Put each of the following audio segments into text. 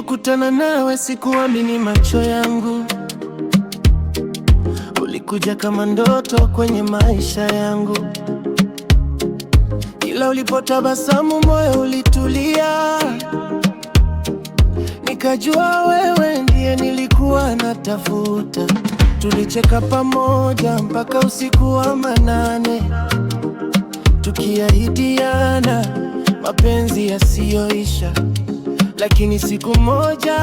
Nilipokutana nawe sikuamini macho yangu. Ulikuja kama ndoto kwenye maisha yangu, ila ulipotabasamu moyo ulitulia. Nikajua wewe ndiye nilikuwa natafuta. Tulicheka pamoja mpaka usiku wa manane, tukiahidiana mapenzi yasiyoisha. Lakini siku moja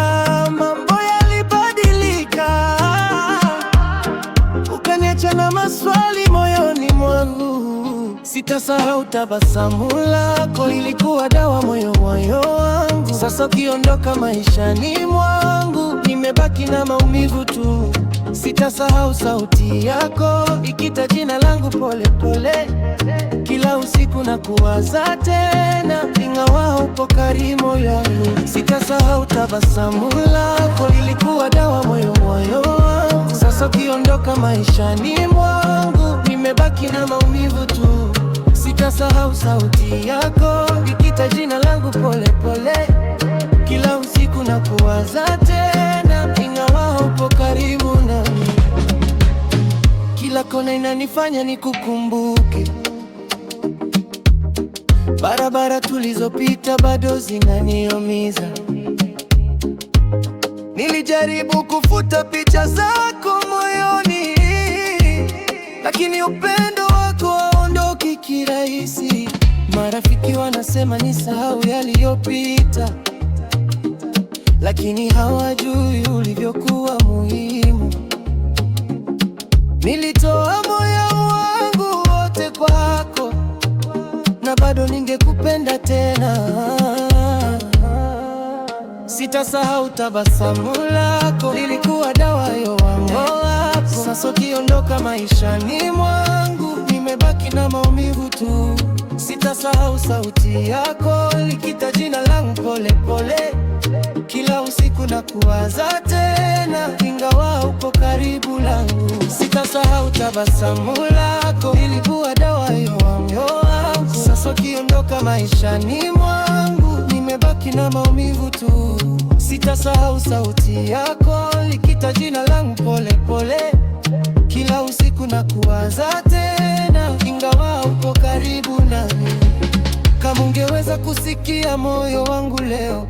mambo yalibadilika, ukaniacha na maswali moyoni mwangu. Sitasahau tabasamu lako, lilikuwa dawa moyo wangu. Sasa ukiondoka maishani mwangu, nimebaki na maumivu tu. Sitasahau sauti yako ikita jina langu pole pole. Kila usiku na kuwaza tena, ingawa upo karibu yangu. Sitasahau tabasamu lako, lilikuwa dawa moyo wangu. Sasa ukiondoka maishani mwangu, nimebaki na maumivu tu. Sitasahau sauti yako ikita jina langu pole pole. Kila usiku na kuwaza tena, ingawa upo karibu nami. Kila kona inanifanya nikukumbuke, barabara tulizopita bado zinaniumiza. Nilijaribu kufuta picha zako moyoni, lakini upendo wako haondoki kirahisi. Marafiki wanasema nisahau yaliyopita, lakini hawajui ulivyokuwa muhimu. Nilitoa moyo wangu wote kwako, na bado ningekupenda tena. Sitasahau tabasamu lako, lilikuwa dawa yo wangu. Sasa ukiondoka maishani mwangu, nimebaki na maumivu tu. Sitasahau sauti yako likita jina langu pole pole. Kila usiku na kuwaza tena, ingawa upo karibu langu. Sitasahau tabasamu lako, ilikuwa dawa yo wangu. Sasa ukiondoka maishani mwangu, nimebaki na maumivu tu. Sitasahau sauti yako likita jina langu pole pole. Kila usiku na kuwaza tena, ingawa upo karibu nami. Kama ungeweza kusikia moyo wangu leo,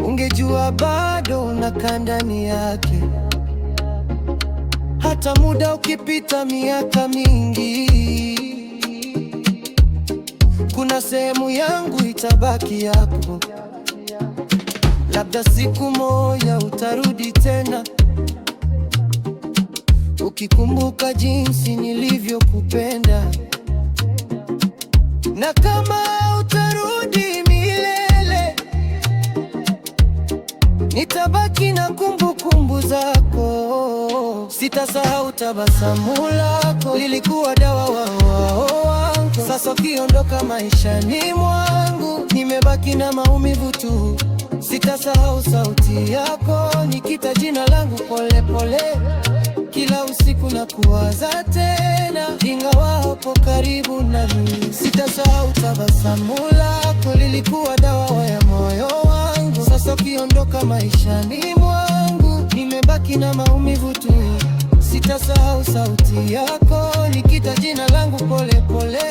ungejua bado unakaa ndani yake. Hata muda ukipita miaka mingi, kuna sehemu yangu itabaki hapo. Labda siku moja utarudi tena, ukikumbuka jinsi nilivyokupenda. Na kama utarudi milele, nitabaki na kumbukumbu zako. Sitasahau tabasamu lako, lilikuwa dawa wangu. Sasa ukiondoka maishani mwangu, nimebaki na maumivu tu. Sitasahau sauti yako nikita jina langu pole pole. Kila usiku na kuwaza tena, ingawa upo karibu nami. Sitasahau tabasamu lako, lilikuwa dawa ya moyo wangu. Sasa ukiondoka maishani mwangu, nimebaki na maumivu tu. Sitasahau sauti yako nikita jina langu pole pole.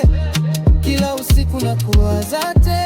Kila usiku na kuwaza tena.